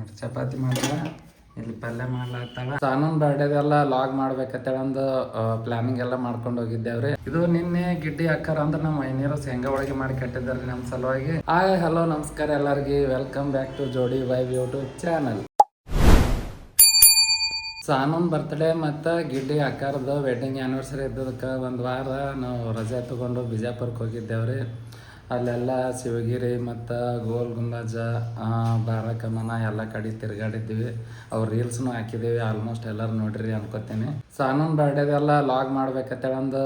ನೋಡಿ ಚಪಾತಿ ಮಾಡಿದ್ರೆ ಇಲ್ಲಿ ಪಲ್ಯ ಮಾಡ್ಲಾಗ್ತಾವ. ಸಾನೂನ್ ಬರ್ಡೇದೆಲ್ಲ ಲಾಗ್ ಮಾಡ್ಬೇಕಂತೇಳಿ ಒಂದು ಪ್ಲಾನಿಂಗ್ ಎಲ್ಲ ಮಾಡ್ಕೊಂಡು ಹೋಗಿದ್ದೇವ್ರಿ. ಇದು ನಿನ್ನೆ ಗಿಡ್ಡಿ ಅಕ್ಕಾರ ಅಂದ್ರೆ ನಮ್ಮ ಮೈನೀರು ಶೇಂಗಾ ಹೋಳಿಗೆ ಮಾಡಿ ಕಟ್ಟಿದ್ದಾರೆ ನಮ್ಮ ಸಲುವಾಗಿ. ಹಾಯ್ ಹಲೋ ನಮಸ್ಕಾರ ಎಲ್ಲರಿಗೆ, ವೆಲ್ಕಮ್ ಬ್ಯಾಕ್ ಟು ಜೋಡಿ ವೈಬ್ ಯೂಟ್ಯೂಬ್ ಚಾನಲ್. ಸಾನೂನ್ ಬರ್ತ್ಡೇ ಮತ್ತು ಗಿಡ್ಡಿ ಅಕ್ಕಾರದ್ದು ವೆಡ್ಡಿಂಗ್ ಆ್ಯನಿವರ್ಸರಿ ಇದ್ದದಕ್ಕೆ ಒಂದು ವಾರ ನಾವು ರಜೆ ತೊಗೊಂಡು ಬಿಜಾಪುರಕ್ಕೆ ಹೋಗಿದ್ದೇವ್ರಿ. ಅಲ್ಲೆಲ್ಲ ಶಿವಗಿರಿ ಮತ್ತು ಗೋಲ್ ಗುಂಬಾಜ, ಬಾರಕಮನ ಎಲ್ಲ ಕಡೆ ತಿರುಗಾಡಿದ್ದೀವಿ. ಅವ್ರು ರೀಲ್ಸ್ನು ಹಾಕಿದ್ದೀವಿ. ಆಲ್ಮೋಸ್ಟ್ ಎಲ್ಲರೂ ನೋಡ್ರಿ ಅನ್ಕೋತೀನಿ. ಸಾನೂನ್ ಬರ್ಡೇದೆಲ್ಲ ಲಾಗ್ ಮಾಡ್ಬೇಕಂತೇಳಿ ಒಂದು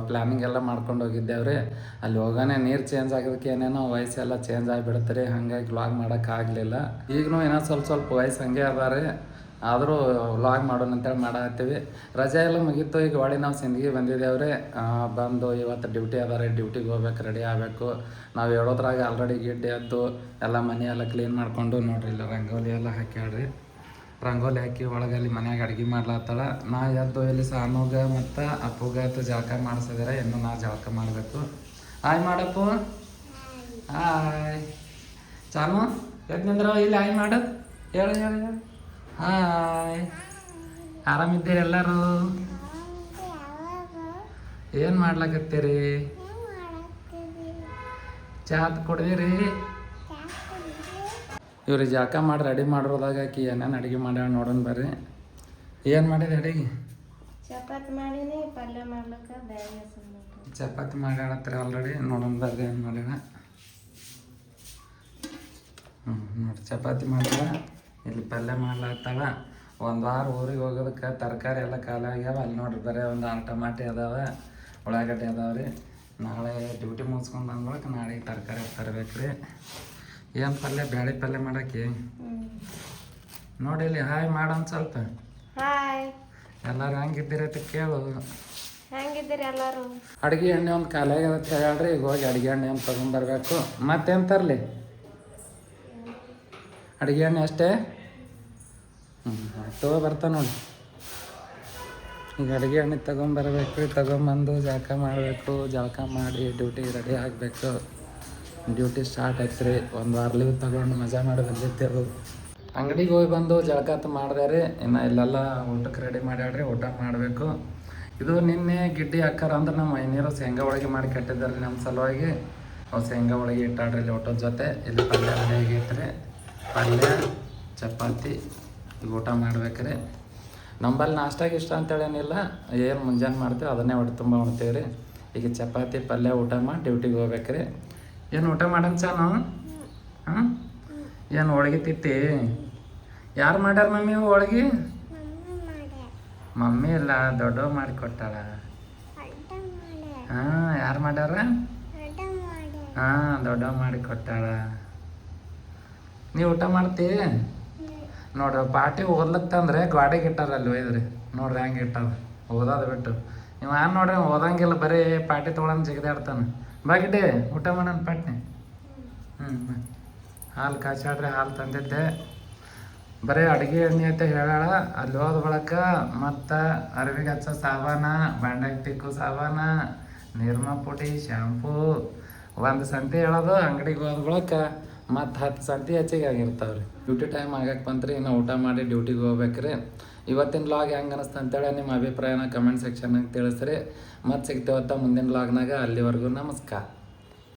ಪ್ಲ್ಯಾನಿಂಗ್ ಎಲ್ಲ ಮಾಡ್ಕೊಂಡು ಹೋಗಿದ್ದೇವ್ರಿ. ಅಲ್ಲಿ ಹೋಗೋಣ ನೀರು ಚೇಂಜ್ ಆಗೋದಕ್ಕೆ ಏನೇನೋ ವಯಸ್ಸೆಲ್ಲ ಚೇಂಜ್ ಆಗಿಬಿಡುತ್ತೆ, ಹಾಗಾಗಿ ವ್ಲಾಗ್ ಮಾಡೋಕ್ಕಾಗಲಿಲ್ಲ. ಈಗಲೂ ಏನೋ ಸ್ವಲ್ಪ ವಯಸ್ಸು ಹಂಗೆ ಅದ ರೀ, ಆದರೂ ವ್ಲಾಗ್ ಮಾಡೋಣ ಅಂತೇಳಿ ಮಾಡತ್ತೀವಿ. ರಜೆ ಎಲ್ಲ ಮುಗೀತು. ಈಗ ಹೊಳಿ ನಾವು ಸಿಂದಗಿ ಬಂದಿದ್ದೇವ್ರಿ. ಬಂದು ಇವತ್ತು ಡ್ಯೂಟಿ ಅದಾರೆ, ಡ್ಯೂಟಿಗೆ ಹೋಗ್ಬೇಕು, ರೆಡಿ ಆಗಬೇಕು. ನಾವು ಹೇಳೋದ್ರಾಗ ಆಲ್ರೆಡಿ ಗಿಡ್ಡಿ ಎದ್ದು ಎಲ್ಲ ಮನೆ ಎಲ್ಲ ಕ್ಲೀನ್ ಮಾಡಿಕೊಂಡು ನೋಡ್ರಿ, ಇಲ್ಲ ರಂಗೋಲಿ ಎಲ್ಲ ಹಾಕ್ಯಾಡ್ರಿ. ರಂಗೋಲಿ ಹಾಕಿ ಒಳಗಲ್ಲಿ ಮನ್ಯಾಗ ಅಡುಗೆ ಮಾಡ್ಲತ್ತಾಳ. ನಾ ಎದ್ದು ಇಲ್ಲಿ ಸಾನುಗ ಮತ್ತು ಅಪ್ಪುಗ ಜಳಕ ಮಾಡಿಸಿದ್ರೆ ಇನ್ನು ನಾ ಜಳಕ ಮಾಡಬೇಕು. ಹಾಯ್ ಮಾಡಪ್ಪು. ಹಾಯ್ ಚಾನು ಎದ್ದು ನಿಂದ್ರ ಇಲ್ಲಿ ಹಾಯ್ ಮಾಡು. ಹೇಳು ಹೇಳು ಹೇಳು. ಹಾಯ್, ಆರಾಮಿದ್ದೀರಿ ಎಲ್ಲರೂ? ಏನು ಮಾಡ್ಲಾಕತ್ತೀರಿ? ಚಹಾ ಕುಡ್ದಿರಿ? ಇವ್ರಿಗೆ ಜಾಕ ಮಾಡಿ ರೆಡಿ ಮಾಡಿರೋದಾಗ ಆಕಿ ಏನೇನು ಅಡುಗೆ ಮಾಡ್ಯಾಳ ನೋಡೋಣ ಬರ್ರಿ. ಏನು ಮಾಡಿದೆ ಅಡುಗೆ? ಚಪಾತಿ ಮಾಡೀನಿ, ಪಲ್ಯ ಮಾಡ್ಲಿಕ್ಕೆ ಬೇಳೆ ಚಪಾತಿ ಮಾಡ್ಯಾಳತ್ರಿ ಆಲ್ರೆಡಿ. ನೋಡೋಣ ಬರ್ರಿ ಏನು ಮಾಡ್ಯಾಳ. ನೋಡಿ ಚಪಾತಿ ಮಾಡ್ಯಾಳ, ಇಲ್ಲಿ ಪಲ್ಯ ಮಾಡ್ಲಾಗ್ತಾವ. ಒಂದು ವಾರ ಊರಿಗೆ ಹೋಗೋದಕ್ಕೆ ತರಕಾರಿ ಎಲ್ಲ ಖಾಲಿ ಆಗ್ಯಾವ. ಅಲ್ಲಿ ನೋಡ್ರಿ ಬರೀ ಒಂದು 6 ಟಮಾಟೆ ಅದಾವೆ, ಉಳ್ಳಾಗಡ್ಡೆ ಅದಾವೆ ರೀ. ನಾಳೆ ಡ್ಯೂಟಿ ಮುಗಿಸ್ಕೊಂಡು ಬಂದ್ಬೇಕು, ನಾಳೆಗೆ ತರಕಾರಿ ತರಬೇಕು ರೀ. ಏನು ಪಲ್ಯ? ಬ್ಯಾಳೆ ಪಲ್ಯ ಮಾಡಕ್ಕೆ ನೋಡಿ. ಇಲ್ಲಿ ಹಾಯ್ ಮಾಡೋಣ ಸ್ವಲ್ಪ. ಹಾಯ್, ಎಲ್ಲರೂ ಹೆಂಗಿದ್ದೀರಿ ಅಂತ ಕೇಳು. ಹೆಂಗಿದ್ದೀರಿ ಎಲ್ಲರೂ? ಅಡುಗೆ ಎಣ್ಣೆ ಒಂದು ಖಾಲಿ ಆಗ್ಯದ ಹೇಳ್ರಿ. ಈಗ ಹೋಗಿ ಅಡುಗೆ ಎಣ್ಣೆ ಒಂದು ತೊಗೊಂಬರ್ಬೇಕು. ಮತ್ತೇನು ತರಲಿ? ಅಡುಗೆ ಎಣ್ಣೆ ಅಷ್ಟೇ. ತಗೋ ಬರ್ತಾ ನೋಡಿ. ಈಗ ಅಡುಗೆ ಎಣ್ಣೆ ತೊಗೊಂಬರ್ಬೇಕು. ತೊಗೊಂಬಂದು ಜಳಕ ಮಾಡಬೇಕು. ಜಳಕ ಮಾಡಿ ಡ್ಯೂಟಿಗೆ ರೆಡಿ ಆಗಬೇಕು. ಡ್ಯೂಟಿ ಸ್ಟಾರ್ಟ್ ಆಯ್ತು ರೀ. ಒಂದು ವಾರ ಲೀವ್ ತೊಗೊಂಡು ಮಜಾ ಮಾಡಿ ಬಂದಿರ್ತೇವೆ. ಅಂಗಡಿಗೆ ಹೋಗಿ ಬಂದು ಜಳಕ ಮಾಡಿದೆ ರೀ. ಇನ್ನು ಇಲ್ಲೆಲ್ಲ ಊಟಕ್ಕೆ ರೆಡಿ ಮಾಡ್ಯಾಡ್ರಿ, ಊಟ ಮಾಡಬೇಕು. ಇದು ನಿನ್ನೆ ಗಿಡ್ಡಿ ಅಕ್ಕಾರ ಅಂದ್ರೆ ನಮ್ಮ ಮೈನೀರು ಶೇಂಗಾ ಹೋಳಿಗೆ ಮಾಡಿ ಕಟ್ಟಿದ್ದಾರೆ ನಮ್ಮ ಸಲುವಾಗಿ. ಅವು ಶೇಂಗಾ ಹೋಳಿಗೆ ಇಟ್ಟಾಡ್ರಿ ಇಲ್ಲಿ ಊಟದ ಜೊತೆ. ಇಲ್ಲಿ ಪಲ್ಯ ರೆಡಿ ಆಗೈತೆ ರೀ. ಪಲ್ಯ ಚಪಾತಿ ಈಗ ಊಟ ಮಾಡ್ಬೇಕ್ರಿ. ನಂಬಲ್ಲಿ ನಾಷ್ಟಾಗ ಇಷ್ಟ ಅಂತೇಳೇನಿಲ್ಲ, ಏನು ಮುಂಜಾನೆ ಮಾಡ್ತೀವಿ ಅದನ್ನೇ ಹೊಟ್ಟೆ ತುಂಬ ಉಣ್ತೀವಿ ರೀ. ಈಗ ಚಪಾತಿ ಪಲ್ಯ ಊಟ ಮಾಡಿ ಡ್ಯೂಟಿಗೆ ಹೋಗ್ಬೇಕ್ರಿ. ಏನು ಊಟ ಮಾಡೋಣ ಚಾನು? ಹಾಂ, ಏನು ಹೋಳಿಗೆ ತಿತ್ತಿ? ಯಾರು ಮಾಡ್ಯಾರ ಮಮ್ಮಿ ಹೋಳಿಗೆ? ಮಮ್ಮಿ ಇಲ್ಲ, ದೊಡ್ಡವ ಮಾಡಿಕೊಟ್ಟಾಳ. ಹಾಂ, ಯಾರು ಮಾಡ್ಯಾರ? ಹಾಂ, ದೊಡ್ಡವ ಮಾಡಿಕೊಟ್ಟಾಳ. ನೀವು ಊಟ ಮಾಡ್ತೀ? ನೋಡ್ರಿ ಪಾರ್ಟಿ ಓದ್ಲತ್ತಂದ್ರೆ ಗಾಡಿಗೆ ಇಟ್ಟಾರಲ್ಲಿ ಒಯ್ದ್ರಿ. ನೋಡ್ರಿ ಹೆಂಗೆ ಇಟ್ಟಾರ ಓದೋದು ಬಿಟ್ಟು. ನೀವು ನೋಡ್ರಿ ಓದಂಗಿಲ್ಲ, ಬರೀ ಪಾರ್ಟಿ ತೊಗೊಳಂದು ಜಿಗದಾಡ್ತಾನೆ. ಬಾಗಿಡ್ಡೆ ಊಟ ಮಾಡೋಣ ಪಾಟ್ನೆ. ಹಾಲು ಕಾಚಾಡ್ರಿ, ಹಾಲು ತಂದಿದ್ದೆ. ಬರೀ ಅಡುಗೆ ಎಣ್ಣೆ ಅಂತ ಹೇಳಾಳ. ಅಲ್ಲಿ ಹೋದ ಬಳಕ ಮತ್ತು ಅರ್ವಿಗೆ ಹಚ್ಚೋ ಸಾಬಾನ, ಬಾಂಡೆಗೆ ತಿಕ್ಕೋ ಸಾಬಾನ, ನಿರ್ಮಾ ಪುಡಿ, ಶ್ಯಾಂಪೂ ಒಂದು ಸಂತಿ ಹೇಳೋದು. ಅಂಗಡಿಗೆ ಹೋದ ಬಳಕ ಮತ್ತು 10 ಸಂತಿ ಹೆಚ್ಚಿಗೆ ಆಗಿರ್ತಾವೆ ರೀ. ಡ್ಯೂಟಿ ಟೈಮ್ ಆಗಕ್ಕೆ ಬಂತ್ರಿ. ಇನ್ನು ಊಟ ಮಾಡಿ ಡ್ಯೂಟಿಗೆ ಹೋಗ್ಬೇಕ್ರಿ. ಇವತ್ತಿನ ಲಾಗ್ ಹೆಂಗೆ ಅನಿಸ್ತು ಅಂತೇಳಿ ನಿಮ್ಮ ಅಭಿಪ್ರಾಯನ ಕಮೆಂಟ್ ಸೆಕ್ಷನ್ನಾಗ ತಿಳಿಸ್ರಿ. ಮತ್ತು ಸಿಗ್ತೇವತ್ತ ಮುಂದಿನ ಲಾಗ್ನಾಗ. ಅಲ್ಲಿವರೆಗೂ ನಮಸ್ಕಾರ.